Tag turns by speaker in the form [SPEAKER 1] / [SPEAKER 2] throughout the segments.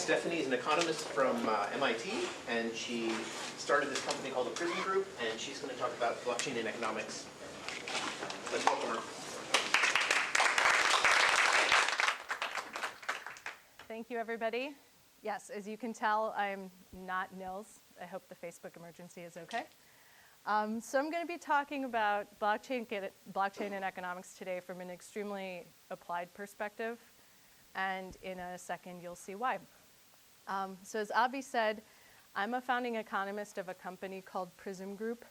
[SPEAKER 1] Stephanie is an economist from MIT, and she started this company called the Prism Group, and she's going to talk about blockchain and economics. Let's welcome her.
[SPEAKER 2] Thank you, everybody. Yes, as you can tell, I'm not Nils. I hope the Facebook emergency is okay. So I'm going to be talking about blockchain and economics today from an extremely applied perspective. And in a second, you'll see why. So as Avi said, I'm a founding economist of a company called Prism Group.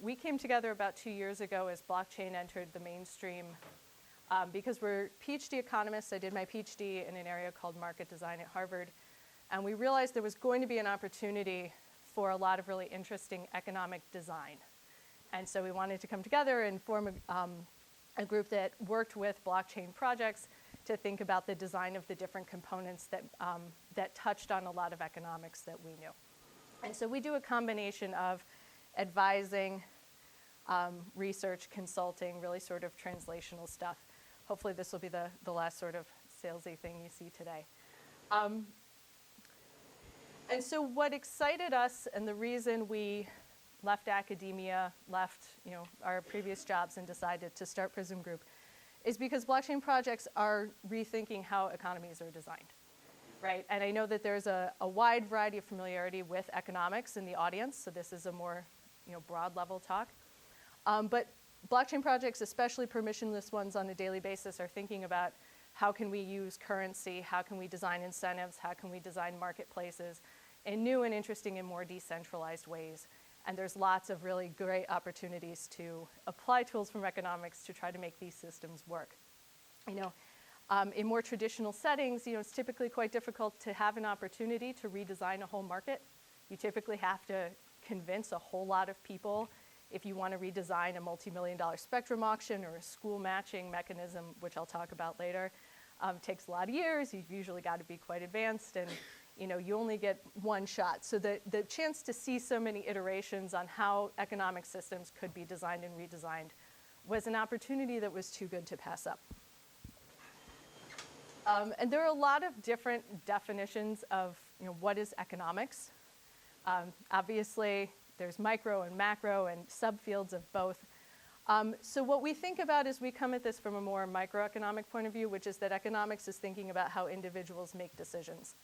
[SPEAKER 2] We came together about 2 years ago as blockchain entered the mainstream because we're PhD economists. I did my PhD in an area called market design at Harvard. And we realized there was going to be an opportunity for a lot of really interesting economic design. And so we wanted to come together and form a group that worked with blockchain projects to think about the design of the different components that touched on a lot of economics that we knew. And so we do a combination of advising, research, consulting, really sort of translational stuff. Hopefully this will be the last sort of salesy thing you see today. And so what excited us, and the reason we left academia, left our previous jobs and decided to start Prism Group, is because blockchain projects are rethinking how economies are designed, right? And I know that there's a wide variety of familiarity with economics in the audience, so this is a more broad level talk. But blockchain projects, especially permissionless ones on a daily basis, are thinking about how can we use currency, how can we design incentives, how can we design marketplaces in new and interesting and more decentralized ways. And there's lots of really great opportunities to apply tools from economics to try to make these systems work. In more traditional settings, it's typically quite difficult to have an opportunity to redesign a whole market. You typically have to convince a whole lot of people if you want to redesign a multi-million-dollar spectrum auction or a school matching mechanism, which I'll talk about later. It takes a lot of years. You've usually got to be quite advanced, and you only get one shot. So the chance to see so many iterations on how economic systems could be designed and redesigned was an opportunity that was too good to pass up. And there are a lot of different definitions of what is economics. Obviously, there's micro and macro and subfields of both. So what we think about is we come at this from a more microeconomic point of view, which is that economics is thinking about how individuals make decisions.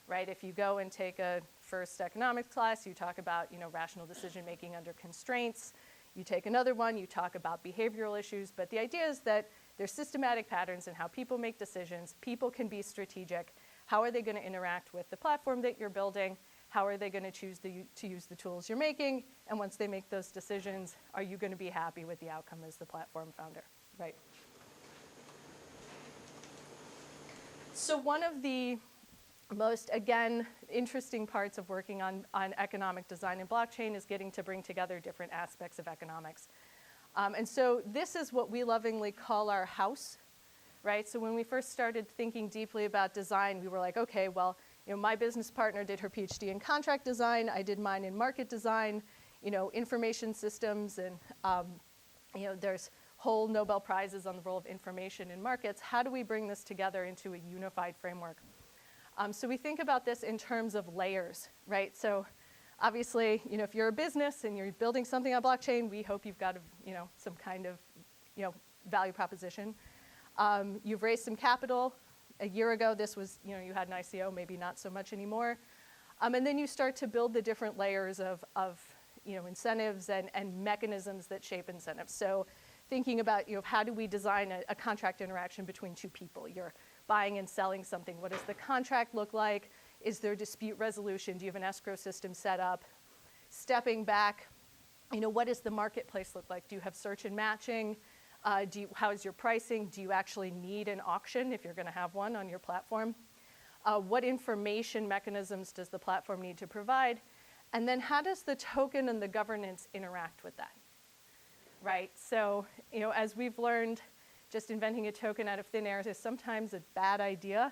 [SPEAKER 2] Right? If you go and take a first economics class, you talk about rational decision making under constraints. You take another one, you talk about behavioral issues. But the idea is that there's systematic patterns in how people make decisions. People can be strategic. How are they going to interact with the platform that you're building? How are they going to choose to use the tools you're making? And once they make those decisions, are you going to be happy with the outcome as the platform founder? Right? So one of the most, again, interesting parts of working on economic design and blockchain is getting to bring together different aspects of economics. And so this is what we lovingly call our house, right? So when we first started thinking deeply about design, we were like, okay, well, my business partner did her PhD in contract design. I did mine in market design, information systems, and there's whole Nobel Prizes on the role of information in markets. How do we bring this together into a unified framework? So we think about this in terms of layers, right? So obviously, if you're a business and you're building something on blockchain, we hope you've got some kind of value proposition. You've raised some capital. A year ago, this was, you had an ICO, maybe not so much anymore. And then you start to build the different layers of incentives and mechanisms that shape incentives. So thinking about, how do we design a contract interaction between two people? You're buying and selling something. What does the contract look like? Is there dispute resolution? Do you have an escrow system set up? Stepping back, what does the marketplace look like? Do you have search and matching? How is your pricing? Do you actually need an auction if you're going to have one on your platform? What information mechanisms does the platform need to provide? And then how does the token and the governance interact with that? Right? So, as we've learned, just inventing a token out of thin air is sometimes a bad idea.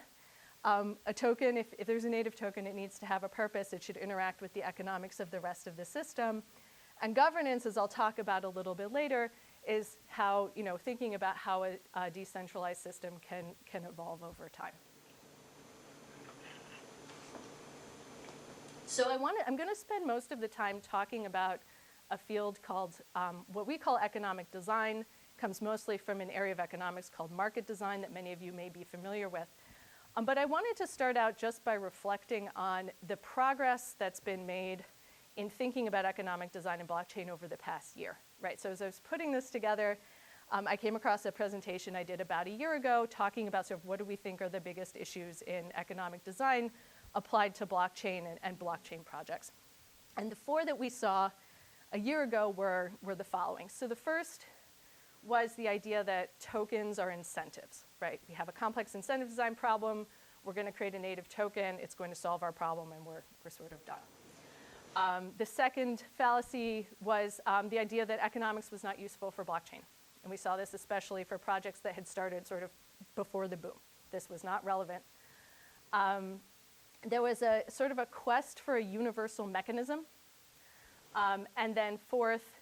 [SPEAKER 2] A token, if there's a native token, it needs to have a purpose. It should interact with the economics of the rest of the system. And governance, as I'll talk about a little bit later, is how, thinking about how a decentralized system can evolve over time. So I'm going to spend most of the time talking about a field called what we call economic design. Comes mostly from an area of economics called market design that many of you may be familiar with. But I wanted to start out just by reflecting on the progress that's been made in thinking about economic design and blockchain over the past year, right? So as I was putting this together, I came across a presentation I did about a year ago talking about sort of what do we think are the biggest issues in economic design applied to blockchain and blockchain projects. And the four that we saw a year ago were the following. So the first was the idea that tokens are incentives, right? We have a complex incentive design problem. We're going to create a native token. It's going to solve our problem, and we're sort of done. The second fallacy was the idea that economics was not useful for blockchain. And we saw this especially for projects that had started sort of before the boom. This was not relevant. There was a sort of a quest for a universal mechanism. And then fourth,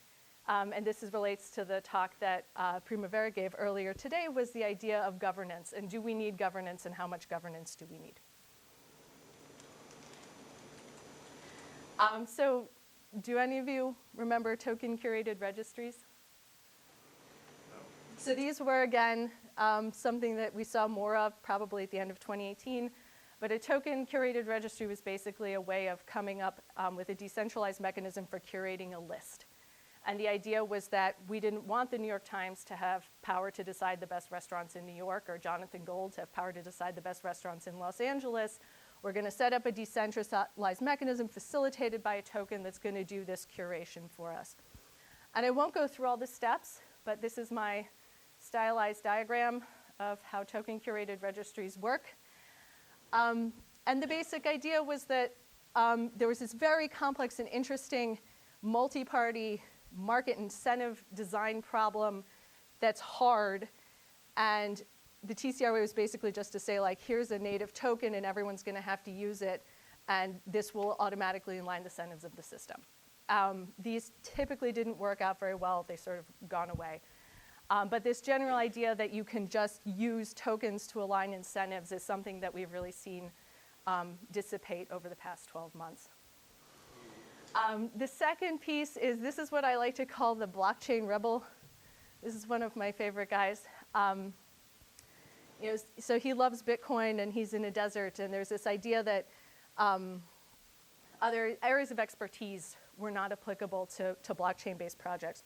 [SPEAKER 2] and this relates to the talk that Primavera gave earlier today, was the idea of governance. And do we need governance, and how much governance do we need? So do any of you remember token curated registries?
[SPEAKER 1] No.
[SPEAKER 2] So these were, again, something that we saw more of probably at the end of 2018. But a token curated registry was basically a way of coming up with a decentralized mechanism for curating a list. And the idea was that we didn't want the New York Times to have power to decide the best restaurants in New York, or Jonathan Gold to have power to decide the best restaurants in Los Angeles. We're going to set up a decentralized mechanism facilitated by a token that's going to do this curation for us. And I won't go through all the steps, but this is my stylized diagram of how token curated registries work. And the basic idea was that there was this very complex and interesting multi-party market incentive design problem that's hard. And the TCRA was basically just to say, like, here's a native token and everyone's going to have to use it, and this will automatically align the incentives of the system. These typically didn't work out very well. They sort of gone away. But this general idea that you can just use tokens to align incentives is something that we've really seen dissipate over the past 12 months. The second piece is, this is what I like to call the blockchain rebel. This is one of my favorite guys. So he loves Bitcoin, and he's in a desert, and there's this idea that other areas of expertise were not applicable to blockchain-based projects.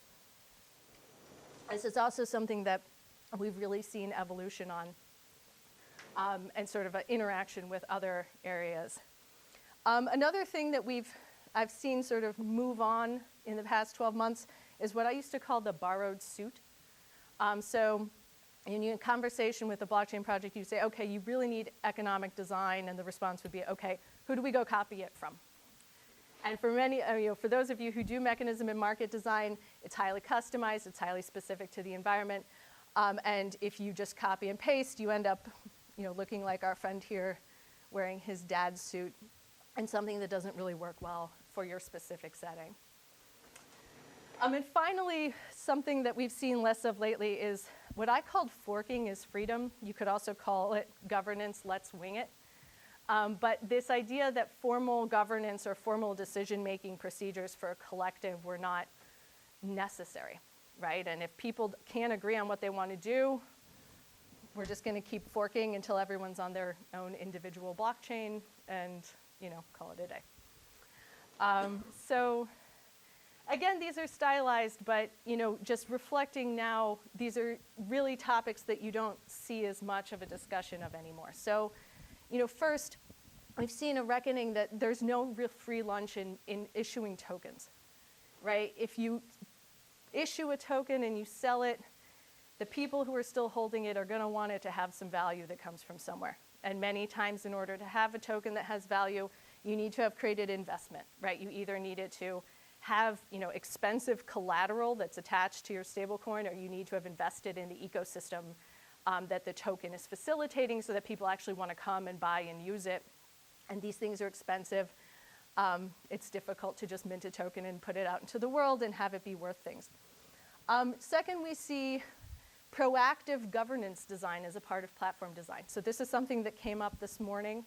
[SPEAKER 2] This is also something that we've really seen evolution on, and sort of an interaction with other areas. Another thing that I've seen sort of move on in the past 12 months is what I used to call the borrowed suit. So in conversation with a blockchain project, you say, okay, you really need economic design, and the response would be, okay, who do we go copy it from? And for many, for those of you who do mechanism and market design, it's highly customized, it's highly specific to the environment. And if you just copy and paste, you end up looking like our friend here wearing his dad's suit, and something that doesn't really work well for your specific setting. And finally, something that we've seen less of lately is what I called forking is freedom. You could also call it governance, let's wing it. But this idea that formal governance or formal decision-making procedures for a collective were not necessary, right? And if people can't agree on what they want to do, we're just going to keep forking until everyone's on their own individual blockchain and, call it a day. So again, these are stylized, but, just reflecting now, these are really topics that you don't see as much of a discussion of anymore. So, first, we've seen a reckoning that there's no real free lunch in issuing tokens, right? If you issue a token and you sell it, the people who are still holding it are going to want it to have some value that comes from somewhere. And many times, in order to have a token that has value, you need to have created investment, right? You either need it to have expensive collateral that's attached to your stablecoin, or you need to have invested in the ecosystem that the token is facilitating so that people actually want to come and buy and use it. And these things are expensive. It's difficult to just mint a token and put it out into the world and have it be worth things. Second, we see proactive governance design as a part of platform design. So this is something that came up this morning.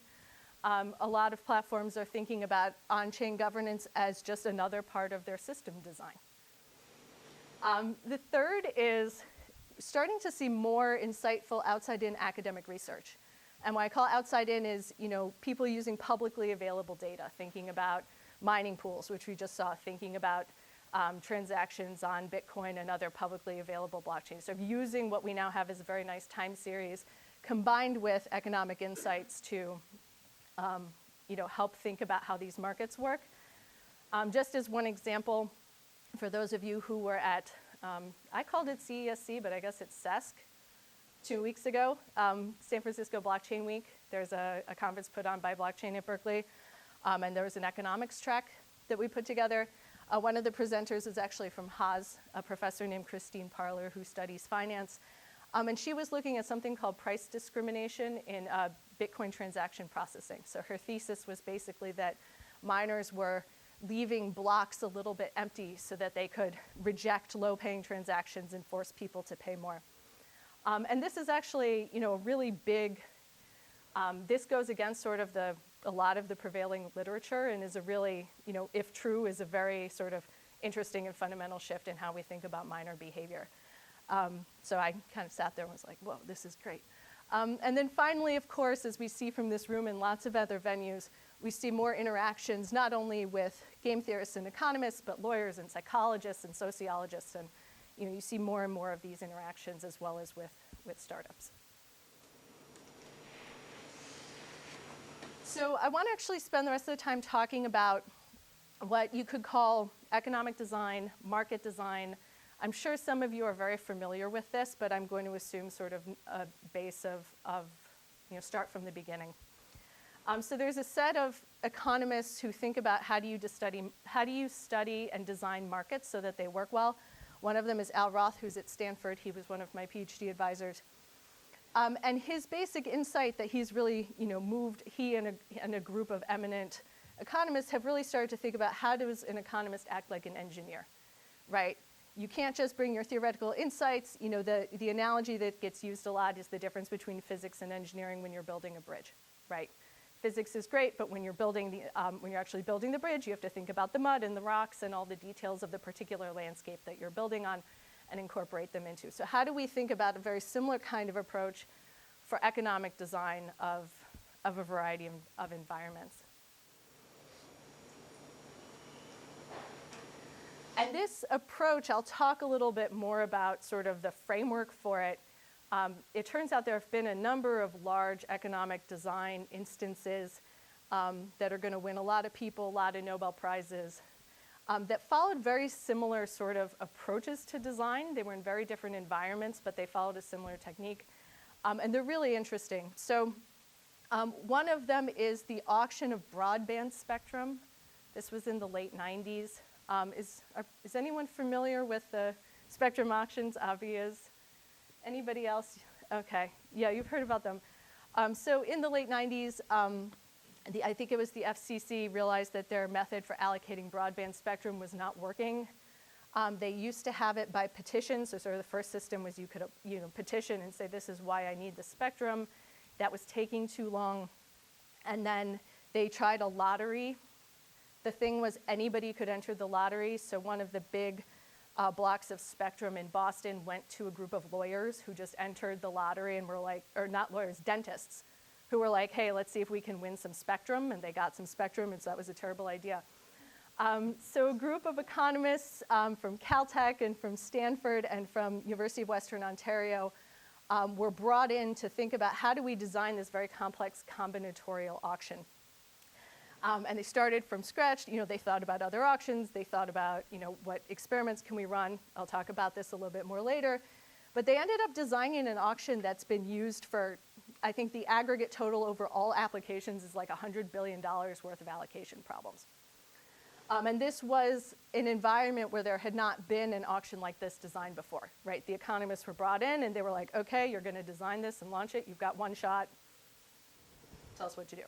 [SPEAKER 2] A lot of platforms are thinking about on-chain governance as just another part of their system design. The third is starting to see more insightful outside-in academic research. And what I call outside-in is, people using publicly available data, thinking about mining pools, which we just saw, thinking about transactions on Bitcoin and other publicly available blockchains. So using what we now have as a very nice time series combined with economic insights to help think about how these markets work. Just as one example, for those of you who were at, I called it CESC, but I guess it's CESC 2 weeks ago, San Francisco Blockchain Week. There's a conference put on by Blockchain at Berkeley, and there was an economics track that we put together. One of the presenters is actually from Haas, a professor named Christine Parler who studies finance. And she was looking at something called price discrimination in Bitcoin transaction processing. So her thesis was basically that miners were leaving blocks a little bit empty so that they could reject low-paying transactions and force people to pay more. And this is actually, a really big, this goes against sort of a lot of the prevailing literature and is a really, if true, is a very sort of interesting and fundamental shift in how we think about miner behavior. So I kind of sat there and was like, whoa, this is great. And then finally, of course, as we see from this room and lots of other venues, we see more interactions not only with game theorists and economists, but lawyers and psychologists and sociologists. And you see more and more of these interactions as well as with startups. So I want to actually spend the rest of the time talking about what you could call economic design, market design. I'm sure some of you are very familiar with this, but I'm going to assume sort of a base of start from the beginning. So there's a set of economists who think about how do you study and design markets so that they work well. One of them is Al Roth, who's at Stanford. He was one of my PhD advisors. And his basic insight that he's really moved, he and a group of eminent economists have really started to think about how does an economist act like an engineer, right? You can't just bring your theoretical insights. The analogy that gets used a lot is the difference between physics and engineering when you're building a bridge, right? Physics is great, but when you're actually building the bridge, you have to think about the mud and the rocks and all the details of the particular landscape that you're building on and incorporate them into. So how do we think about a very similar kind of approach for economic design of a variety of environments? And this approach, I'll talk a little bit more about sort of the framework for it. It turns out there have been a number of large economic design instances that are going to win a lot of people, a lot of Nobel Prizes, that followed very similar sort of approaches to design. They were in very different environments, but they followed a similar technique. And they're really interesting. So one of them is the auction of broadband spectrum. This was in the late 90s. Is anyone familiar with the spectrum auctions? Avi is. Anybody else? Okay. Yeah, you've heard about them. So in the late 90s, I think it was the FCC realized that their method for allocating broadband spectrum was not working. They used to have it by petition. So sort of the first system was you could petition and say, this is why I need the spectrum. That was taking too long. And then they tried a lottery. The thing was anybody could enter the lottery. So one of the big blocks of spectrum in Boston went to a group of lawyers who just entered the lottery and were like, or not lawyers, dentists, who were like, hey, let's see if we can win some spectrum. And they got some spectrum, and so that was a terrible idea. So a group of economists from Caltech and from Stanford and from University of Western Ontario were brought in to think about how do we design this very complex combinatorial auction. And they started from scratch. They thought about other auctions. They thought about, what experiments can we run. I'll talk about this a little bit more later. But they ended up designing an auction that's been used for, I think the aggregate total over all applications is like $100 billion worth of allocation problems. And this was an environment where there had not been an auction like this designed before, right? The economists were brought in, and they were like, okay, you're going to design this and launch it. You've got one shot. Tell us what you do.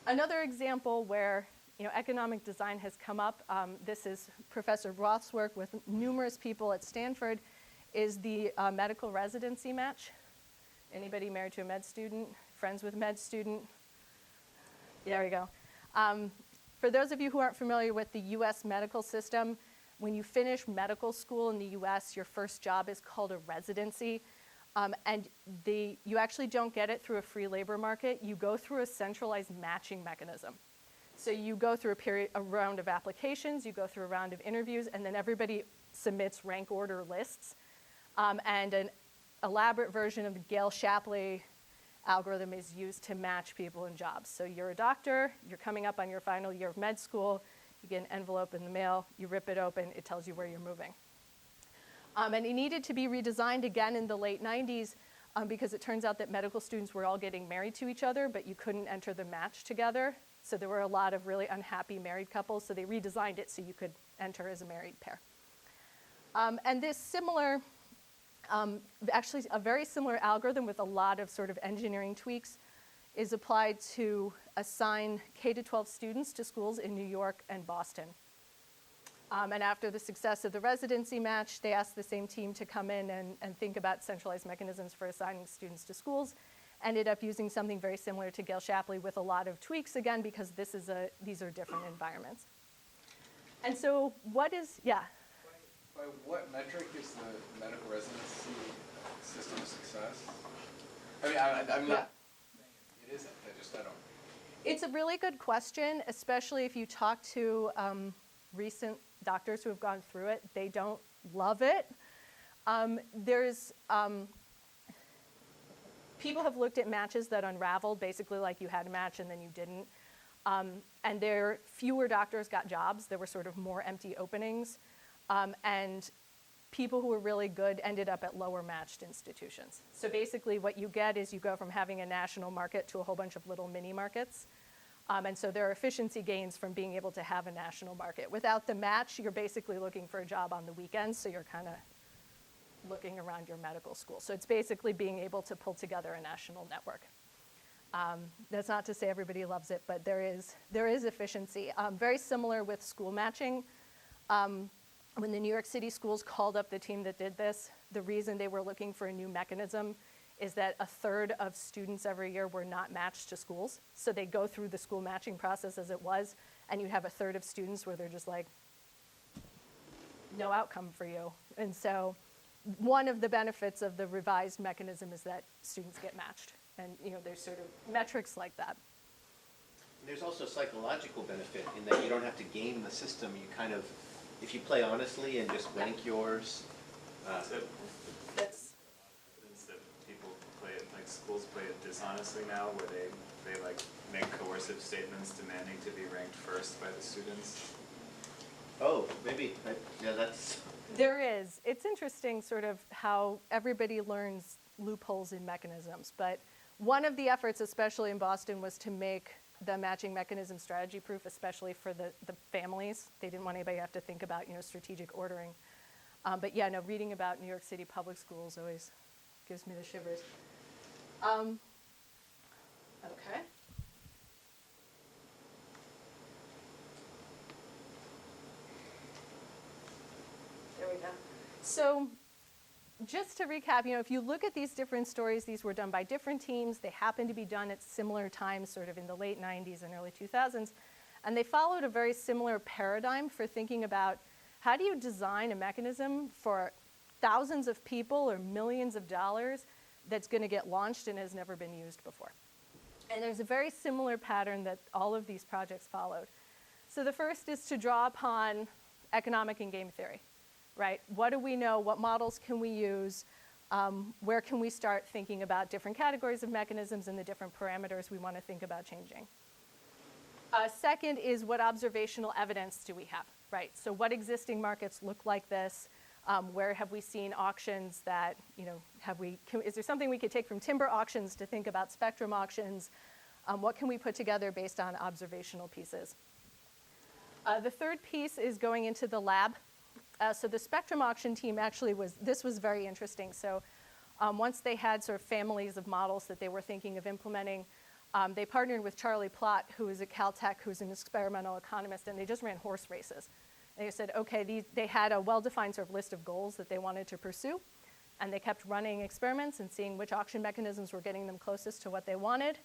[SPEAKER 2] Another example where economic design has come up, this is Professor Roth's work with numerous people at Stanford, is the medical residency match. Anybody married to a med student, friends with med student? There we go. For those of you who aren't familiar with the US medical system, when you finish medical school in the US, your first job is called a residency. And you actually don't get it through a free labor market. You go through a centralized matching mechanism. So you go through a round of applications, you go through a round of interviews, and then everybody submits rank order lists. And an elaborate version of the Gale-Shapley algorithm is used to match people in jobs. So you're a doctor, you're coming up on your final year of med school, you get an envelope in the mail, you rip it open, it tells you where you're moving. And it needed to be redesigned again in the late 90s because it turns out that medical students were all getting married to each other, but you couldn't enter the match together. So there were a lot of really unhappy married couples, so they redesigned it so you could enter as a married pair. And this similar, actually a very similar algorithm with a lot of sort of engineering tweaks is applied to assign K-12 students to schools in New York and Boston. And after the success of the residency match, they asked the same team to come in and think about centralized mechanisms for assigning students to schools. Ended up using something very similar to Gale-Shapley with a lot of tweaks, again, because these are different environments. And so what is, yeah?
[SPEAKER 3] By what metric is the medical residency system a success? I mean, I'm not saying it isn't, I don't.
[SPEAKER 2] It's a really good question, especially if you talk to recent doctors who have gone through it. They don't love it. People have looked at matches that unraveled, basically like you had a match and then you didn't. And fewer doctors got jobs. There were sort of more empty openings. And people who were really good ended up at lower matched institutions. So basically what you get is you go from having a national market to a whole bunch of little mini markets. And so there are efficiency gains from being able to have a national market. Without the match, you're basically looking for a job on the weekends, so you're kind of looking around your medical school. So it's basically being able to pull together a national network. That's not to say everybody loves it, but there is efficiency. Very similar with school matching. When the New York City schools called up the team that did this, the reason they were looking for a new mechanism is that a third of students every year were not matched to schools. So they go through the school matching process as it was, and you have a third of students where they're just like, no outcome for you. And so one of the benefits of the revised mechanism is that students get matched. And there's sort of metrics like that.
[SPEAKER 1] There's also psychological benefit in that you don't have to game the system. You kind of, if you play honestly and just rank yours.
[SPEAKER 2] That's
[SPEAKER 4] evidence that people play it, like schools play it dishonestly now, where they like make coercive statements demanding to be ranked first by the students.
[SPEAKER 1] Oh, maybe. Yeah, that's.
[SPEAKER 2] There is. It's interesting sort of how everybody learns loopholes in mechanisms. But one of the efforts, especially in Boston, was to make the matching mechanism strategy proof, especially for the families. They didn't want anybody to have to think about strategic ordering. But yeah, no, reading about New York City public schools always gives me the shivers. Okay. There we go. So just to recap, if you look at these different stories, these were done by different teams. They happened to be done at similar times, sort of in the late 90s and early 2000s. And they followed a very similar paradigm for thinking about how do you design a mechanism for thousands of people or millions of dollars that's going to get launched and has never been used before. And there's a very similar pattern that all of these projects followed. So the first is to draw upon economic and game theory. Right? What do we know? What models can we use? Where can we start thinking about different categories of mechanisms and the different parameters we want to think about changing? Second is what observational evidence do we have? Right? So what existing markets look like this? Where have we seen auctions that, is there something we could take from timber auctions to think about spectrum auctions? What can we put together based on observational pieces? The third piece is going into the lab. So the spectrum auction team actually was very interesting. So once they had sort of families of models that they were thinking of implementing, they partnered with Charlie Plott, who is at Caltech, who's an experimental economist, and they just ran horse races. And they said, okay, they had a well-defined sort of list of goals that they wanted to pursue, and they kept running experiments and seeing which auction mechanisms were getting them closest to what they wanted.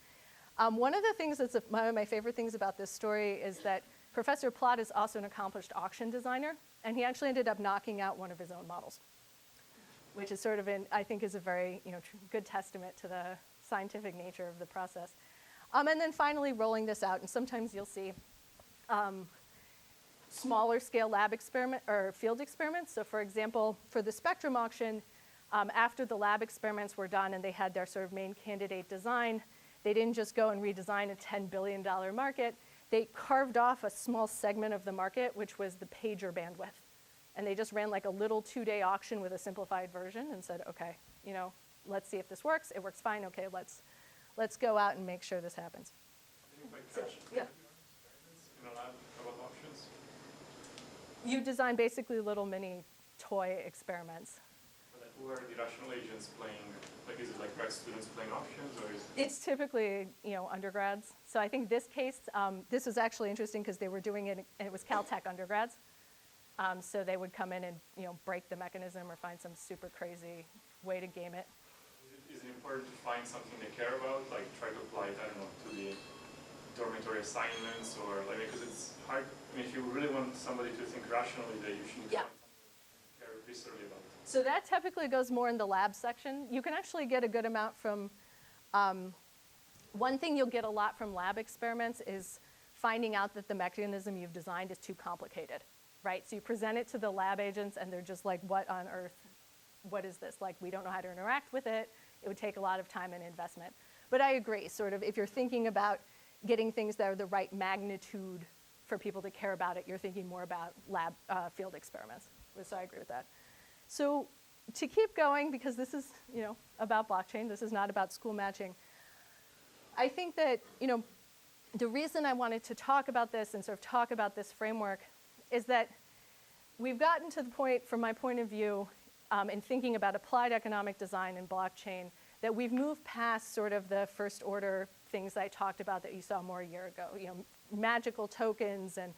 [SPEAKER 2] One of the things that's one of my favorite things about this story is that Professor Plott is also an accomplished auction designer, and he actually ended up knocking out one of his own models, which is sort of, I think, is a very good testament to the scientific nature of the process. And then finally rolling this out, and sometimes you'll see smaller scale lab experiment or field experiments. So for example, for the Spectrum auction, after the lab experiments were done and they had their sort of main candidate design, they didn't just go and redesign a $10 billion market. They carved off a small segment of the market, which was the pager bandwidth. And they just ran like a little 2-day auction with a simplified version and said, okay, let's see if this works. It works fine. Okay, let's go out and make sure this happens. Yeah.
[SPEAKER 5] In a lab about options?
[SPEAKER 2] You design basically little mini toy experiments.
[SPEAKER 5] But who are the rational agents playing? Like, is it like grad students playing options, or is it?
[SPEAKER 2] It's typically, undergrads. So I think this case, this was actually interesting because they were doing it, and it was Caltech undergrads. So they would come in and, break the mechanism or find some super crazy way to game it.
[SPEAKER 5] Is it important to find something they care about, like try to apply it, I don't know, to the dormitory assignments, or like, because it's hard. I mean, if you really want somebody to think rationally, that you should
[SPEAKER 2] Yeah.
[SPEAKER 5] find something they care viscerally about.
[SPEAKER 2] So that typically goes more in the lab section. You can actually get a good amount from, one thing you'll get a lot from lab experiments is finding out that the mechanism you've designed is too complicated, right? So you present it to the lab agents and they're just like, what on earth, what is this? Like, we don't know how to interact with it. It would take a lot of time and investment. But I agree, sort of, if you're thinking about getting things that are the right magnitude for people to care about it, you're thinking more about lab field experiments. So I agree with that. So to keep going, because this is, about blockchain, this is not about school matching, I think that, the reason I wanted to talk about this and sort of talk about this framework is that we've gotten to the point, from my point of view, in thinking about applied economic design and blockchain, that we've moved past sort of the first order things that I talked about that you saw more a year ago, magical tokens and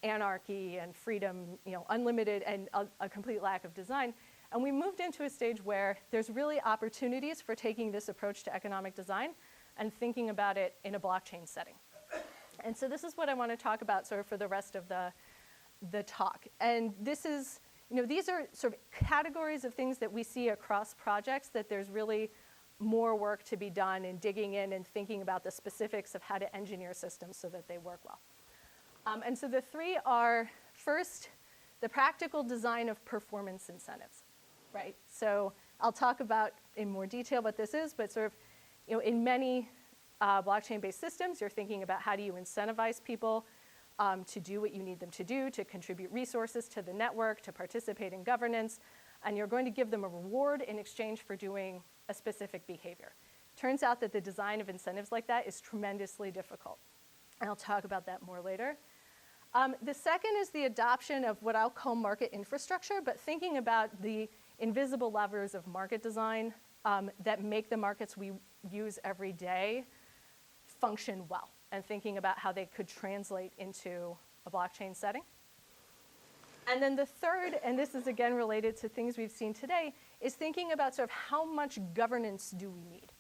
[SPEAKER 2] anarchy and freedom, unlimited and a complete lack of design. And we moved into a stage where there's really opportunities for taking this approach to economic design and thinking about it in a blockchain setting. And so this is what I want to talk about sort of for the rest of the talk. And this is, these are sort of categories of things that we see across projects that there's really more work to be done in digging in and thinking about the specifics of how to engineer systems so that they work well. And so the three are, first, the practical design of performance incentives, right? So I'll talk about in more detail what this is, but sort of, in many blockchain-based systems, you're thinking about how do you incentivize people to do what you need them to do, to contribute resources to the network, to participate in governance, and you're going to give them a reward in exchange for doing a specific behavior. Turns out that the design of incentives like that is tremendously difficult. And I'll talk about that more later. The second is the adoption of what I'll call market infrastructure, but thinking about the invisible levers of market design that make the markets we use every day function well, and thinking about how they could translate into a blockchain setting. And then the third, and this is again related to things we've seen today, is thinking about sort of how much governance do we need?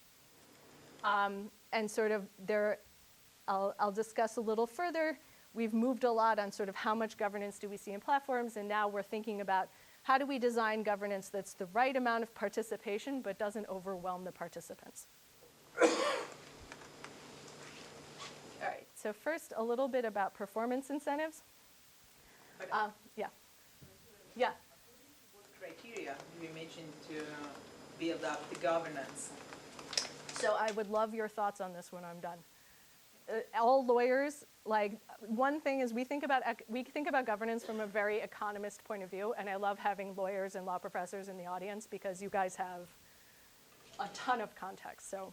[SPEAKER 2] And sort of there, I'll discuss a little further. We've moved a lot on sort of how much governance do we see in platforms, and now we're thinking about how do we design governance that's the right amount of participation but doesn't overwhelm the participants. All right, so first a little bit about performance incentives. Yeah. Yeah.
[SPEAKER 6] What criteria do you mention to build up the governance?
[SPEAKER 2] So I would love your thoughts on this when I'm done. All lawyers, like, one thing is we think about governance from a very economist point of view, and I love having lawyers and law professors in the audience because you guys have a ton of context. So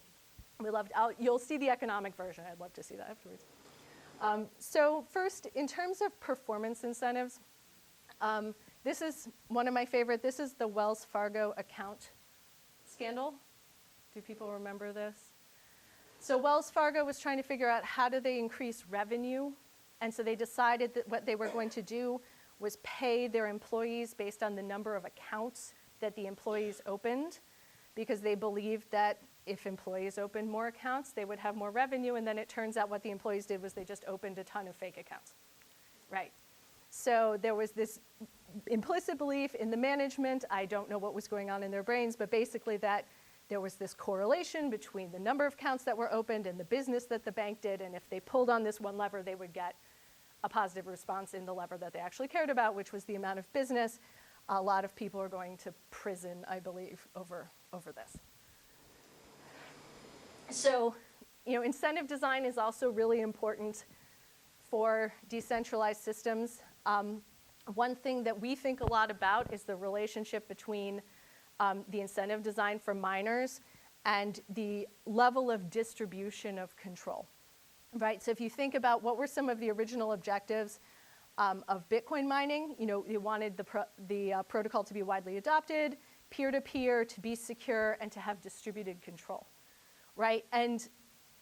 [SPEAKER 2] you'll see the economic version. I'd love to see that afterwards. So first, in terms of performance incentives, this is one of my favorite. This is the Wells Fargo account scandal. Do people remember this? So Wells Fargo was trying to figure out how do they increase revenue, and so they decided that what they were going to do was pay their employees based on the number of accounts that the employees opened, because they believed that if employees opened more accounts, they would have more revenue, and then it turns out what the employees did was they just opened a ton of fake accounts, right? So there was this implicit belief in the management. I don't know what was going on in their brains, but basically that there was this correlation between the number of accounts that were opened and the business that the bank did, and if they pulled on this one lever, they would get a positive response in the lever that they actually cared about, which was the amount of business. A lot of people are going to prison, I believe, over this. So, incentive design is also really important for decentralized systems. One thing that we think a lot about is the relationship between the incentive design for miners and the level of distribution of control, right? So if you think about what were some of the original objectives of Bitcoin mining, you wanted the protocol to be widely adopted, peer-to-peer, to be secure, and to have distributed control, right? And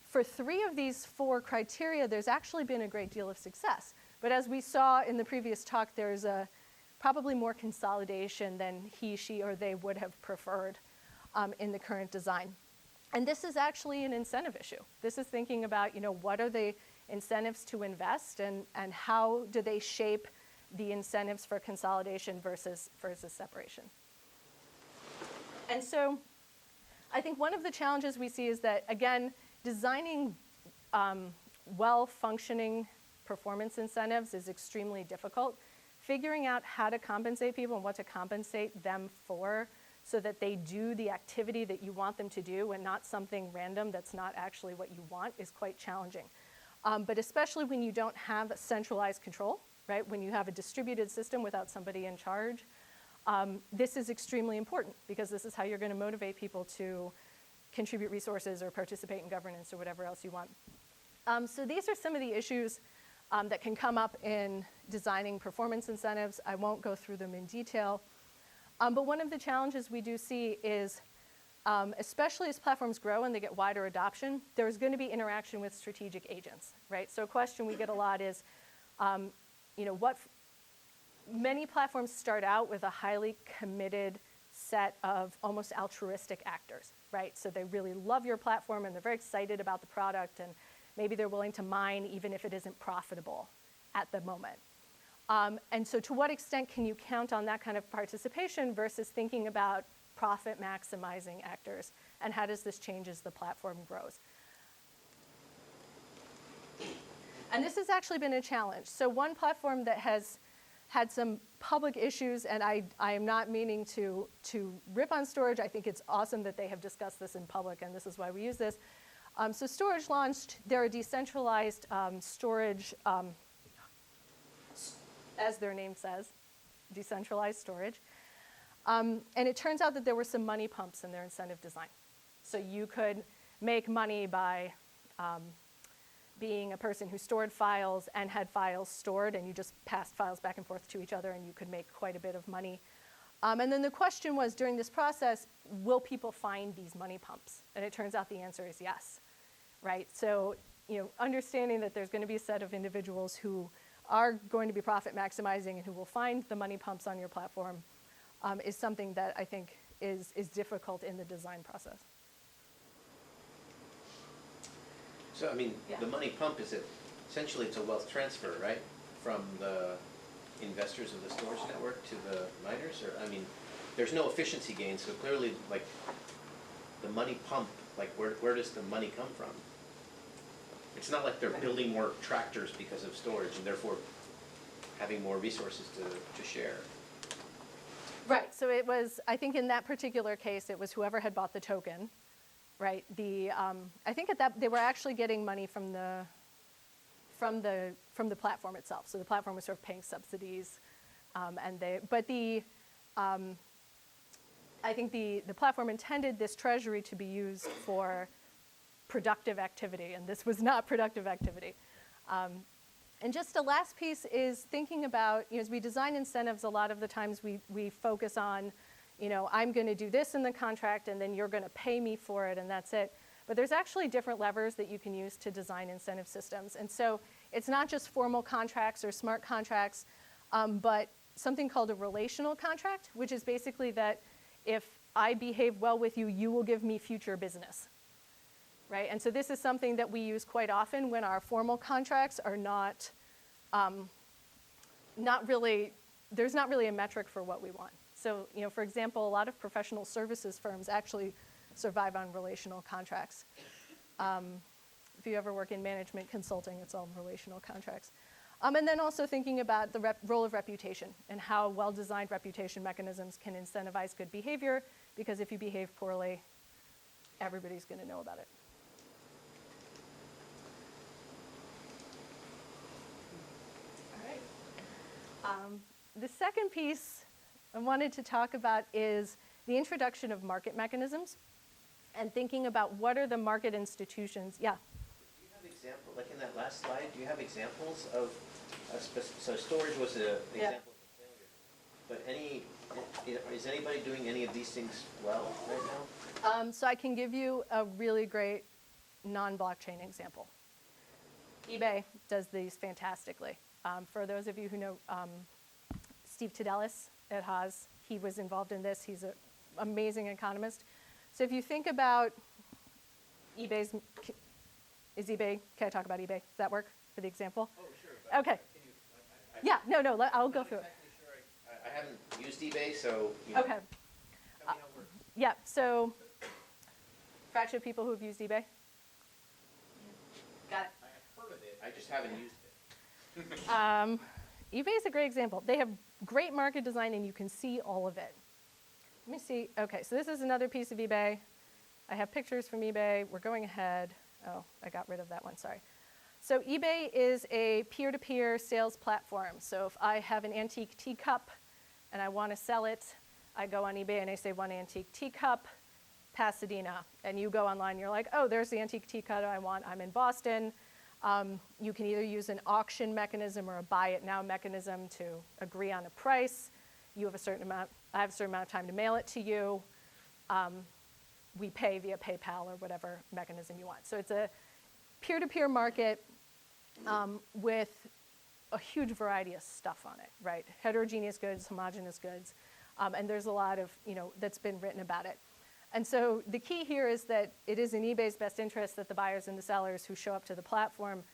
[SPEAKER 2] for 3 of these 4 criteria, there's actually been a great deal of success. But as we saw in the previous talk, there's probably more consolidation than he, she, or they would have preferred in the current design. And this is actually an incentive issue. This is thinking about, what are the incentives to invest and how do they shape the incentives for consolidation versus separation. And so I think one of the challenges we see is that, again, designing well-functioning performance incentives is extremely difficult. Figuring out how to compensate people and what to compensate them for so that they do the activity that you want them to do and not something random that's not actually what you want is quite challenging. But especially when you don't have centralized control, right? When you have a distributed system without somebody in charge, this is extremely important because this is how you're going to motivate people to contribute resources or participate in governance or whatever else you want. So these are some of the issues that can come up in designing performance incentives. I won't go through them in detail. But one of the challenges we do see is, especially as platforms grow and they get wider adoption, there's going to be interaction with strategic agents, right? So a question we get a lot is, many platforms start out with a highly committed set of almost altruistic actors, right? So they really love your platform and they're very excited about the product, and maybe they're willing to mine even if it isn't profitable at the moment. And so to what extent can you count on that kind of participation versus thinking about profit maximizing actors, and how does this change as the platform grows? And this has actually been a challenge. So one platform that has had some public issues, and I am not meaning to rip on storage. I think it's awesome that they have discussed this in public, and this is why we use this. So Storage launched their decentralized storage, as their name says, Decentralized Storage. And it turns out that there were some money pumps in their incentive design. So you could make money by being a person who stored files and had files stored, and you just passed files back and forth to each other, and you could make quite a bit of money. And then the question was, during this process, will people find these money pumps? And it turns out the answer is yes, right? So, understanding that there's going to be a set of individuals who are going to be profit maximizing and who will find the money pumps on your platform is something that I think is difficult in the design process.
[SPEAKER 1] So,
[SPEAKER 2] Yeah.
[SPEAKER 1] the money pump essentially it's a wealth transfer, right? From the investors of the storage network to the miners, or, there's no efficiency gain, so clearly, the money pump, where does the money come from? It's not like they're building more tractors because of storage and therefore having more resources to share.
[SPEAKER 2] Right, so it was, I think in that particular case, it was whoever had bought the token, right? I think they were actually getting money from the platform itself. So the platform was sort of paying subsidies, I think the platform intended this treasury to be used for productive activity, and this was not productive activity. And just a last piece is thinking about, as we design incentives, a lot of the times we focus on, I'm going to do this in the contract, and then you're going to pay me for it, and that's it. But there's actually different levers that you can use to design incentive systems. And so it's not just formal contracts or smart contracts, but something called a relational contract, which is basically that if I behave well with you, you will give me future business, right? And so this is something that we use quite often when our formal contracts are not really, there's not really a metric for what we want. So, for example, a lot of professional services firms actually survive on relational contracts. If you ever work in management consulting, it's all relational contracts. And then also thinking about the role of reputation and how well-designed reputation mechanisms can incentivize good behavior, because if you behave poorly, everybody's going to know about it. All right. The second piece I wanted to talk about is the introduction of market mechanisms and thinking about what are the market institutions. Yeah?
[SPEAKER 1] Do you have examples, like in that last slide, do you have examples of, so storage was an example of a failure, but is anybody doing any of these things well right now?
[SPEAKER 2] So I can give you a really great non-blockchain example. eBay does these fantastically. For those of you who know Steve Tadelis at Haas, he was involved in this. He's an amazing economist. So if you think about eBay's, can I talk about eBay? Does that work for the example?
[SPEAKER 1] Oh, sure.
[SPEAKER 2] Okay. I'll go through it.
[SPEAKER 1] Sure I haven't used eBay, so
[SPEAKER 2] Okay.
[SPEAKER 1] tell me how it works.
[SPEAKER 2] Yeah, so fraction of people who have used eBay? Got it.
[SPEAKER 1] I have heard of it, I just haven't used it.
[SPEAKER 2] eBay is a great example. They have great market design, and you can see all of it. Let me see. Okay, so this is another piece of eBay. I have pictures from eBay. We're going ahead. Oh, I got rid of that one, sorry. So eBay is a peer-to-peer sales platform. So if I have an antique teacup and I want to sell it, I go on eBay and I say one antique teacup, Pasadena. And you go online and you're like, oh, there's the antique teacup I want. I'm in Boston. You can either use an auction mechanism or a buy it now mechanism to agree on a price. You have a certain amount, I have a certain amount of time to mail it to you. We pay via PayPal or whatever mechanism you want. So it's a peer-to-peer market with a huge variety of stuff on it, right? Heterogeneous goods, homogeneous goods, and there's a lot of, that's been written about it. And so the key here is that it is in eBay's best interest that the buyers and the sellers who show up to the platform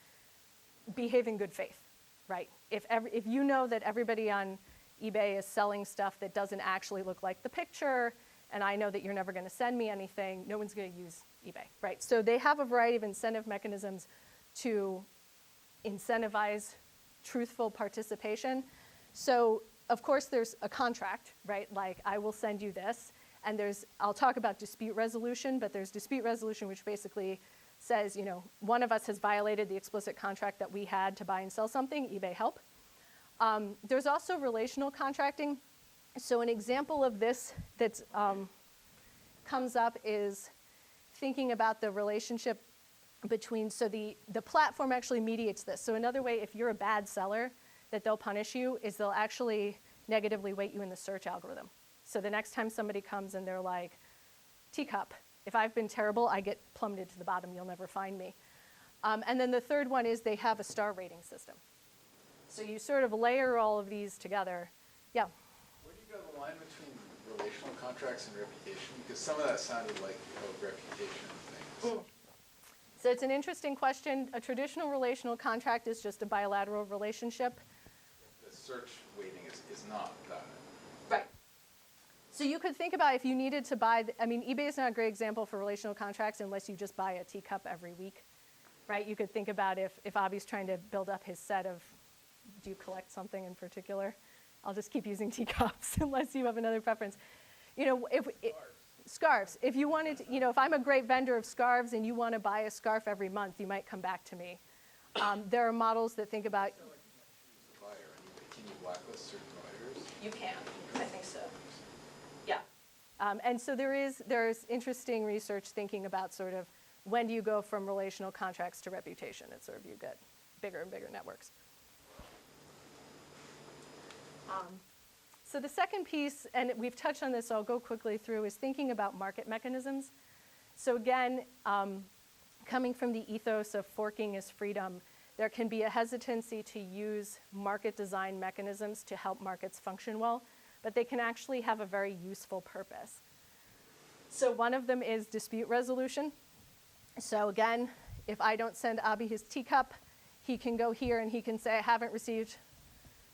[SPEAKER 2] behave in good faith, right? If you know that everybody on eBay is selling stuff that doesn't actually look like the picture, and I know that you're never going to send me anything, no one's going to use eBay, right? So they have a variety of incentive mechanisms to incentivize truthful participation. So, of course, there's a contract, right? Like, I will send you this. And I'll talk about dispute resolution, but there's dispute resolution, which basically says, one of us has violated the explicit contract that we had to buy and sell something, eBay help. There's also relational contracting. So an example of this that comes up is thinking about the relationship between, so the platform actually mediates this. So another way, if you're a bad seller, that they'll punish you is they'll actually negatively weight you in the search algorithm. So the next time somebody comes and they're like, teacup, if I've been terrible, I get plummeted to the bottom, you'll never find me. And then the third one is they have a star rating system. So you sort of layer all of these together. Yeah?
[SPEAKER 3] Where do you draw the line between relational contracts and reputation? Because some of that sounded like reputation things.
[SPEAKER 2] So it's an interesting question. A traditional relational contract is just a bilateral relationship.
[SPEAKER 3] The search weighting is not that.
[SPEAKER 2] Right. So you could think about if you needed to buy, eBay is not a great example for relational contracts unless you just buy a teacup every week, right? You could think about if Avi's trying to build up his set of, do you collect something in particular? I'll just keep using teacups unless you have another preference. Scarves. If you wanted to, if I'm a great vendor of scarves and you want to buy a scarf every month, you might come back to me. There are models that think about.
[SPEAKER 3] Can you blacklist certain buyers?
[SPEAKER 2] You can, I think so. Yeah. And so there's interesting research thinking about sort of when do you go from relational contracts to reputation, and sort of you get bigger and bigger networks. So the second piece, and we've touched on this, so I'll go quickly through, is thinking about market mechanisms. So again, coming from the ethos of forking is freedom, there can be a hesitancy to use market design mechanisms to help markets function well, but they can actually have a very useful purpose. So one of them is dispute resolution. So again, if I don't send Abhi his teacup, he can go here and he can say, I haven't received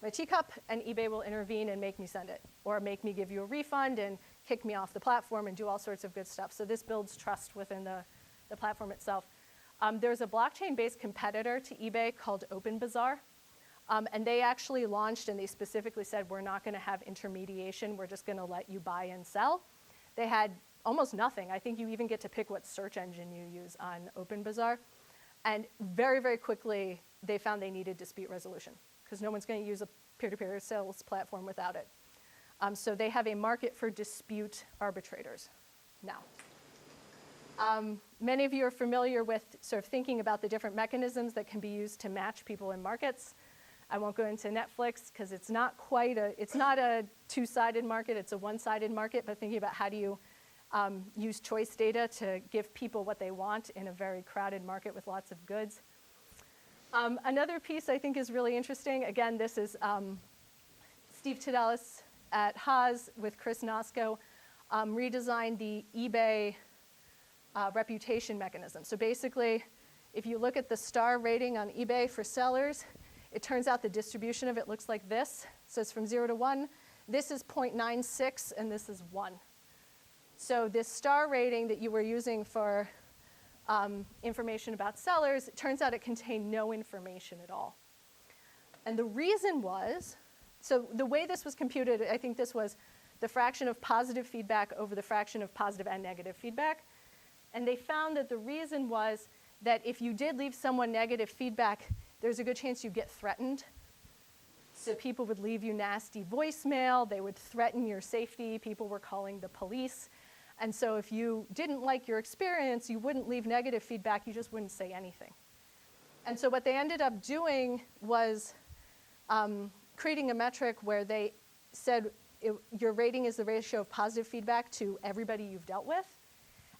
[SPEAKER 2] my teacup, and eBay will intervene and make me send it, or make me give you a refund and kick me off the platform and do all sorts of good stuff. So this builds trust within the platform itself. There's a blockchain-based competitor to eBay called OpenBazaar. And they actually launched, and they specifically said, we're not going to have intermediation. We're just going to let you buy and sell. They had almost nothing. I think you even get to pick what search engine you use on OpenBazaar. And very, very quickly, they found they needed dispute resolution, because no one's going to use a peer-to-peer sales platform without it. So they have a market for dispute arbitrators now. Many of you are familiar with sort of thinking about the different mechanisms that can be used to match people in markets. I won't go into Netflix because it's not a two-sided market, it's a one-sided market, but thinking about how do you use choice data to give people what they want in a very crowded market with lots of goods. Another piece I think is really interesting, again, this is Steve Tidelis at Haas with Chris Nosko redesigned the eBay reputation mechanism. So basically, if you look at the star rating on eBay for sellers, it turns out the distribution of it looks like this. So it's from 0 to 1. This is 0.96, and this is 1. So this star rating that you were using for information about sellers, it turns out it contained no information at all. And the reason was, so the way this was computed, I think this was the fraction of positive feedback over the fraction of positive and negative feedback. And they found that the reason was that if you did leave someone negative feedback, there's a good chance you'd get threatened. So people would leave you nasty voicemail, they would threaten your safety, people were calling the police. And so if you didn't like your experience, you wouldn't leave negative feedback, you just wouldn't say anything. And so what they ended up doing was creating a metric where they said your rating is the ratio of positive feedback to everybody you've dealt with.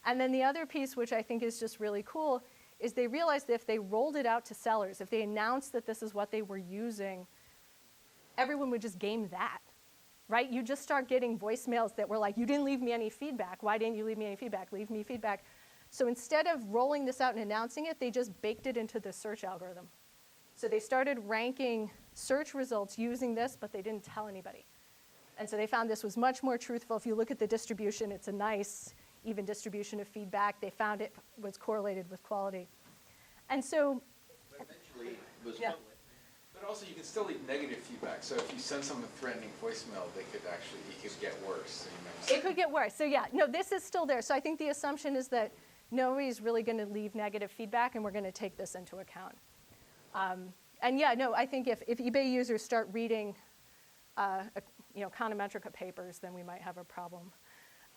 [SPEAKER 2] And then the other piece, which I think is just really cool, is they realized that if they rolled it out to sellers, if they announced that this is what they were using, everyone would just game that, right? You just start getting voicemails that were like, you didn't leave me any feedback. Why didn't you leave me any feedback? Leave me feedback. So instead of rolling this out and announcing it, they just baked it into the search algorithm. So they started ranking search results using this, but they didn't tell anybody. And so they found this was much more truthful. If you look at the distribution, it's a nice, even distribution of feedback. They found it was correlated with quality. And so,
[SPEAKER 1] But eventually it was
[SPEAKER 2] Yeah.
[SPEAKER 1] public.
[SPEAKER 3] But also, you can still leave negative feedback. So if you send someone a threatening voicemail, it could get worse. So you might
[SPEAKER 2] it could get worse. So yeah, no, this is still there. So I think the assumption is that nobody's really going to leave negative feedback, and we're going to take this into account. And yeah, no, I think if eBay users start reading, econometrica papers, then we might have a problem.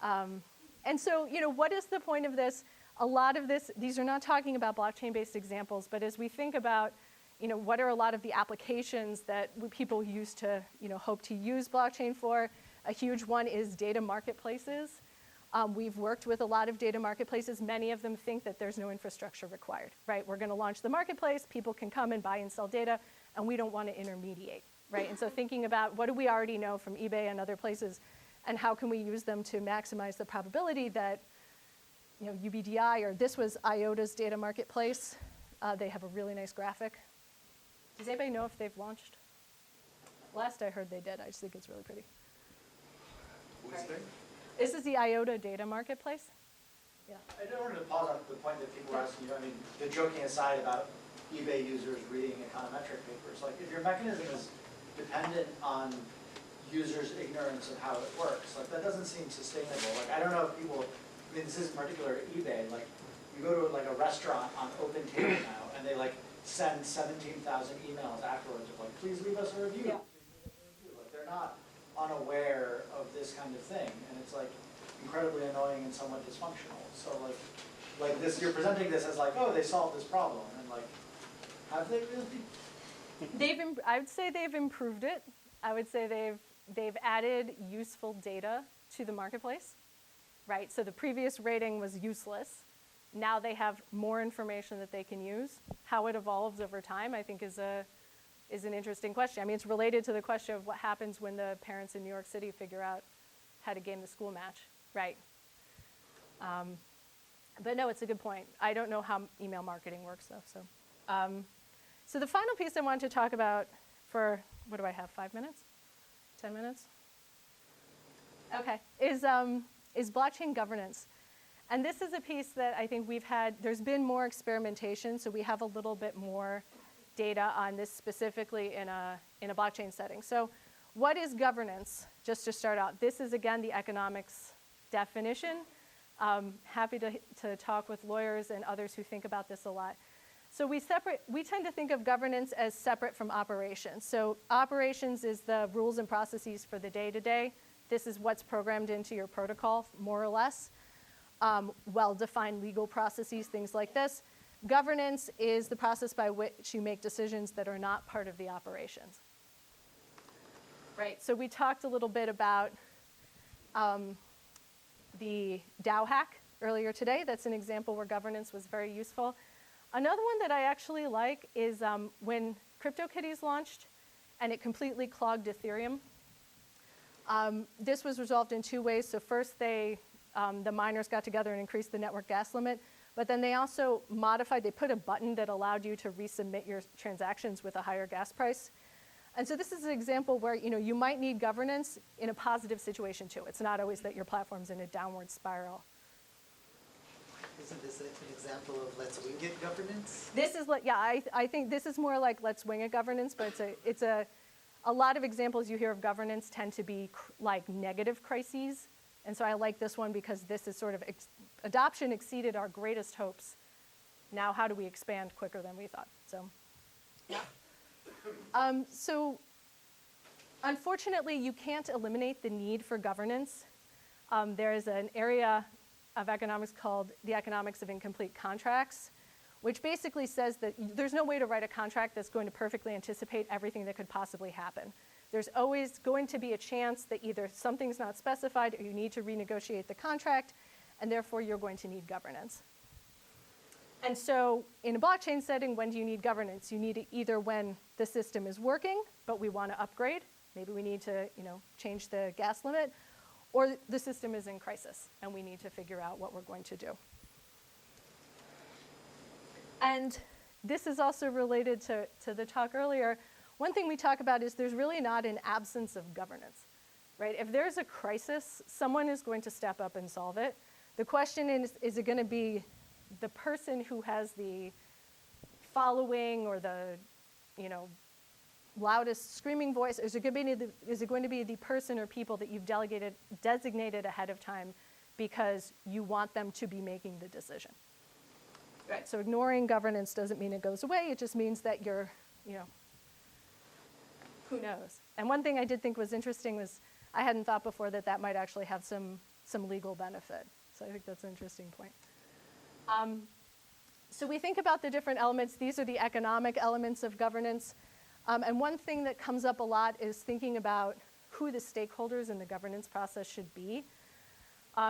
[SPEAKER 2] And so, what is the point of this? A lot of this, these are not talking about blockchain-based examples, but as we think about, what are a lot of the applications that people use to, hope to use blockchain for, a huge one is data marketplaces. We've worked with a lot of data marketplaces. Many of them think that there's no infrastructure required, right? We're going to launch the marketplace, people can come and buy and sell data, and we don't want to intermediate, right? And so thinking about what do we already know from eBay and other places, and how can we use them to maximize the probability that, UBDI, or this was IOTA's data marketplace. They have a really nice graphic. Does anybody know if they've launched? Last I heard they did. I just think it's really pretty.
[SPEAKER 3] What is there?
[SPEAKER 2] This is the IOTA data marketplace. Yeah.
[SPEAKER 7] I don't want to pause on the point that people were asking you, the joking aside about eBay users reading econometric papers, like if your mechanism is dependent on users' ignorance of how it works, like that doesn't seem sustainable. Like I don't know if people, this is particular to eBay, like you go to like a restaurant on OpenTable now and they like send 17,000 emails afterwards of like, please leave us a review.
[SPEAKER 2] Yeah.
[SPEAKER 7] Like they're not unaware of this kind of thing, and it's like incredibly annoying and somewhat dysfunctional. So like this, you're presenting this as like, oh, they solved this problem, and like, have they really?
[SPEAKER 2] I would say they've improved it. I would say they've added useful data to the marketplace, right? So the previous rating was useless. Now they have more information that they can use. How it evolves over time, I think, is an interesting question. I mean, it's related to the question of what happens when the parents in New York City figure out how to game the school match, right? But no, it's a good point. I don't know how email marketing works, though. So the final piece I wanted to talk about for, what do I have, 5 minutes? 10 minutes? Okay, is blockchain governance. And this is a piece that I think there's been more experimentation, so we have a little bit more data on this specifically in a blockchain setting. So what is governance? Just to start out, this is again the economics definition. Happy to talk with lawyers and others who think about this a lot. So we tend to think of governance as separate from operations. So operations is the rules and processes for the day-to-day. This is what's programmed into your protocol, more or less. Well-defined legal processes, things like this. Governance is the process by which you make decisions that are not part of the operations. Right, so we talked a little bit about the DAO hack earlier today. That's an example where governance was very useful. Another one that I actually like is when CryptoKitties launched and it completely clogged Ethereum. This was resolved in 2 ways. So first the miners got together and increased the network gas limit, but then they also they put a button that allowed you to resubmit your transactions with a higher gas price. And so this is an example where you might need governance in a positive situation too. It's not always that your platform's in a downward spiral.
[SPEAKER 8] Isn't this an example of let's wing it governance?
[SPEAKER 2] This is I think this is more like let's wing it governance, but it's a lot of examples you hear of governance tend to be like negative crises. And so I like this one because this is sort of adoption exceeded our greatest hopes. Now how do we expand quicker than we thought? So, yeah. So unfortunately, you can't eliminate the need for governance. There is an area of economics called the economics of incomplete contracts, which basically says that there's no way to write a contract that's going to perfectly anticipate everything that could possibly happen. There's always going to be a chance that either something's not specified or you need to renegotiate the contract, and therefore you're going to need governance. And so in a blockchain setting, when do you need governance? You need it either when the system is working, but we want to upgrade. Maybe we need to change the gas limit, or the system is in crisis, and we need to figure out what we're going to do. And this is also related to the talk earlier. One thing we talk about is there's really not an absence of governance, right? If there's a crisis, someone is going to step up and solve it. The question is it going to be the person who has the following or the loudest screaming voice? Is it going to be the person or people that you've designated ahead of time because you want them to be making the decision? Right. So ignoring governance doesn't mean it goes away. It just means that you're, who knows? And one thing I did think was interesting was I hadn't thought before that might actually have some legal benefit. So I think that's an interesting point. So we think about the different elements. These are the economic elements of governance. And one thing that comes up a lot is thinking about who the stakeholders in the governance process should be.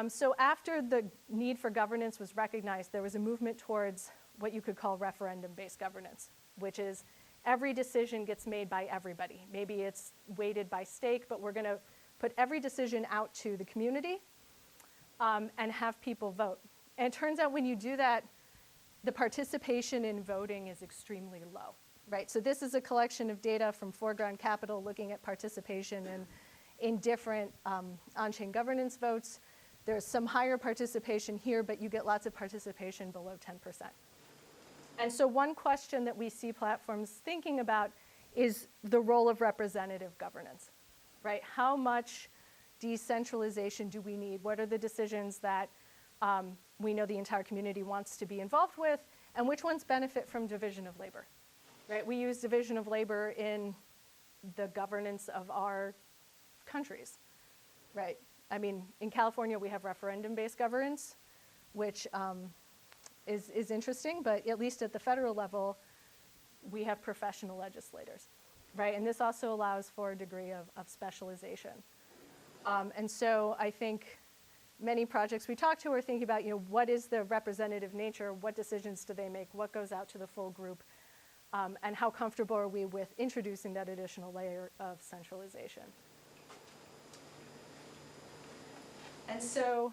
[SPEAKER 2] So after the need for governance was recognized, there was a movement towards what you could call referendum-based governance, which is every decision gets made by everybody. Maybe it's weighted by stake, but we're going to put every decision out to the community and have people vote. And it turns out when you do that, the participation in voting is extremely low, right? So this is a collection of data from Foreground Capital looking at participation in different on-chain governance votes. There's some higher participation here, but you get lots of participation below 10%. And so one question that we see platforms thinking about is the role of representative governance, right? How much decentralization do we need? What are the decisions that we know the entire community wants to be involved with, and which ones benefit from division of labor, right? We use division of labor in the governance of our countries, right? I mean, in California, we have referendum-based governance, which is interesting, but at least at the federal level, we have professional legislators, right? And this also allows for a degree of specialization. And so I think many projects we talk to are thinking about, what is the representative nature? What decisions do they make? What goes out to the full group? And how comfortable are we with introducing that additional layer of centralization? And so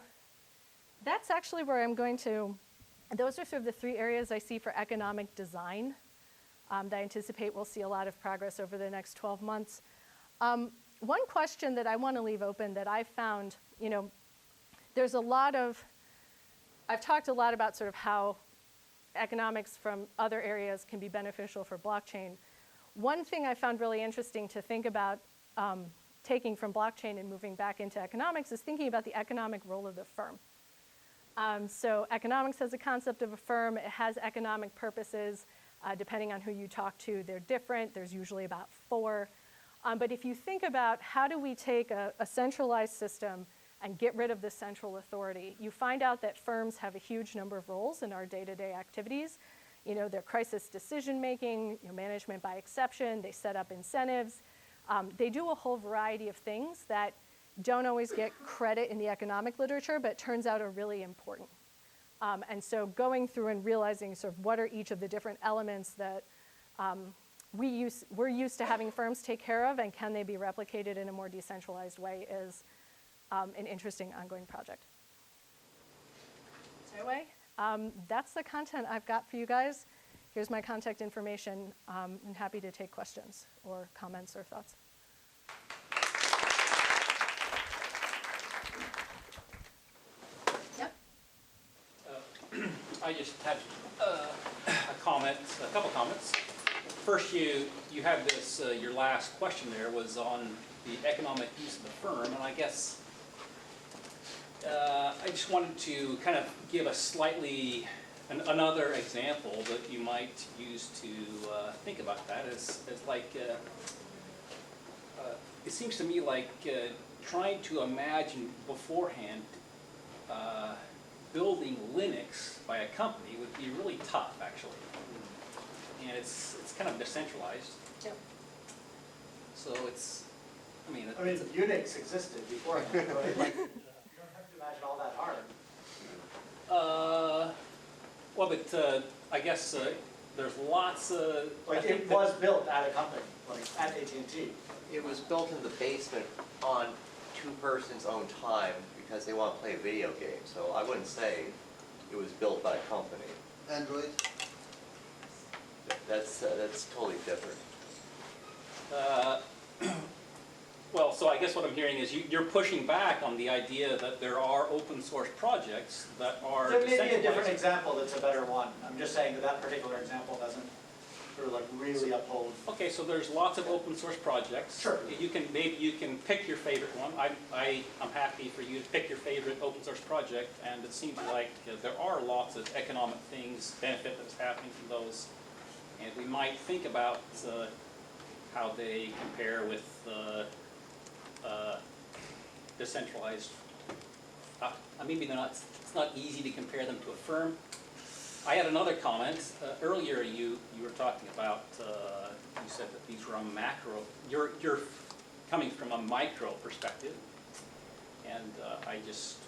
[SPEAKER 2] that's actually where I'm going to, those are sort of the three areas I see for economic design that I anticipate we'll see a lot of progress over the next 12 months. One question that I want to leave open that I've found, there's a lot of, I've talked a lot about sort of how economics from other areas can be beneficial for blockchain. One thing I found really interesting to think about taking from blockchain and moving back into economics is thinking about the economic role of the firm. So economics has a concept of a firm. It has economic purposes. Depending on who you talk to, they're different. There's usually about 4. But if you think about how do we take a centralized system and get rid of the central authority, you find out that firms have a huge number of roles in our day-to-day activities. Their crisis decision-making, management by exception, they set up incentives. They do a whole variety of things that don't always get credit in the economic literature, but turns out are really important. And so going through and realizing sort of what are each of the different elements that we're used to having firms take care of, and can they be replicated in a more decentralized way is an interesting ongoing project. So anyway, that's the content I've got for you guys. Here's my contact information. I'm happy to take questions or comments or thoughts. Yep.
[SPEAKER 9] I just had a couple comments. First, you had this, your last question there was on the economic use of the firm, and I guess I just wanted to kind of give a slightly, another example that you might use to think about that is like, it seems to me like trying to imagine beforehand building Linux by a company would be really tough, actually. And it's kind of decentralized.
[SPEAKER 2] Yep.
[SPEAKER 9] So it's,
[SPEAKER 7] Unix existed beforehand, right? Like, you don't have to imagine all that hard.
[SPEAKER 9] Well, but I guess there's lots of...
[SPEAKER 7] Like, it was built at a company, like at AT&T.
[SPEAKER 10] It was built in the basement on 2 persons' own time because they want to play a video game. So I wouldn't say it was built by a company.
[SPEAKER 8] Android?
[SPEAKER 10] That's totally different.
[SPEAKER 9] Well, so I guess what I'm hearing is you're pushing back on the idea that there are open source projects that are
[SPEAKER 7] There may be a
[SPEAKER 9] decentralized.
[SPEAKER 7] different example that's a better one. I'm just saying that particular example doesn't sort of like really uphold.
[SPEAKER 9] Okay, so there's lots of open source projects.
[SPEAKER 7] Sure.
[SPEAKER 9] Maybe you can pick your favorite one. I'm happy for you to pick your favorite open source project, and it seems like there are lots of economic things, benefit that's happening from those, and we might think about how they compare with decentralized. Maybe they're not. It's not easy to compare them to a firm. I had another comment. Earlier you were talking about, you said that these were on macro, you're coming from a micro perspective, and I guess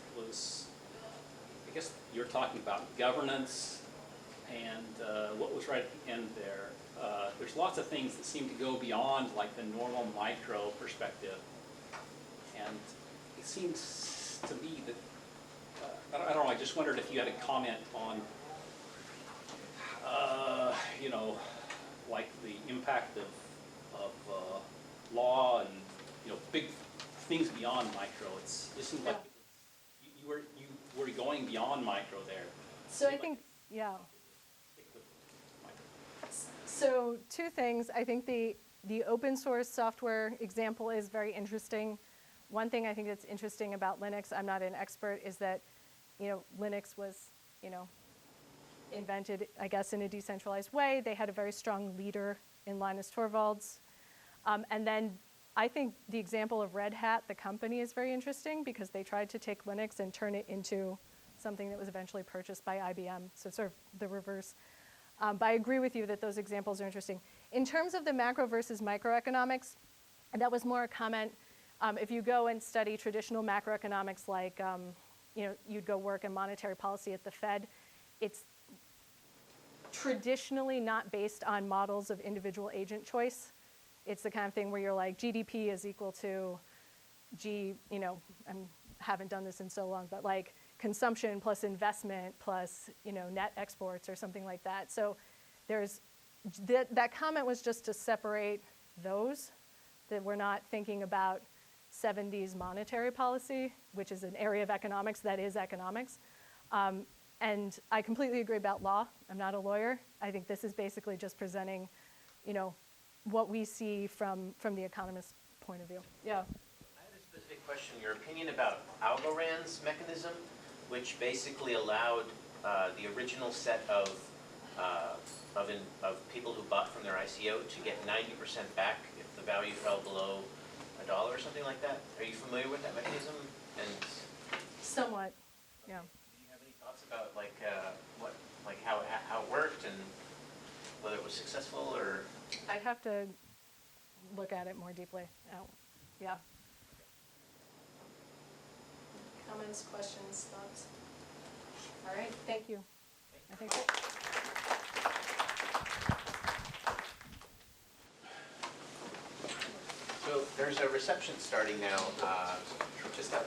[SPEAKER 9] you're talking about governance, and what was right at the end there. There's lots of things that seem to go beyond like the normal micro perspective, and it seems to me that, I don't know, I just wondered if you had a comment on like the impact of law and big things beyond micro. It just seems like you were going beyond micro there.
[SPEAKER 2] So I think, yeah. So 2 things. I think the open source software example is very interesting. One thing I think that's interesting about Linux, I'm not an expert, is that Linux was invented, I guess, in a decentralized way. They had a very strong leader in Linus Torvalds. And then I think the example of Red Hat, the company, is very interesting because they tried to take Linux and turn it into something that was eventually purchased by IBM. So sort of the reverse. But I agree with you that those examples are interesting. In terms of the macro versus microeconomics, that was more a comment. If you go and study traditional macroeconomics, like you'd go work in monetary policy at the Fed, it's traditionally not based on models of individual agent choice. It's the kind of thing where you're like, GDP is equal to I haven't done this in so long, but like consumption plus investment plus, net exports or something like that. So there's, that comment was just to separate those, that we're not thinking about 70s monetary policy, which is an area of economics that is economics. And I completely agree about law. I'm not a lawyer. I think this is basically just presenting, what we see from the economist's point of view. Yeah.
[SPEAKER 1] I have a specific question. Your opinion about Algorand's mechanism, which basically allowed the original set of people who bought from their ICO to get 90% back if the value fell below $1 or something like that. Are you familiar with that mechanism? And
[SPEAKER 2] Somewhat, yeah.
[SPEAKER 1] do you have any thoughts about how it worked and whether it was successful or?
[SPEAKER 2] I'd have to look at it more deeply. Oh, yeah. Comments, questions, thoughts? All right, thank you. I think
[SPEAKER 1] So there's a reception starting now, just outside.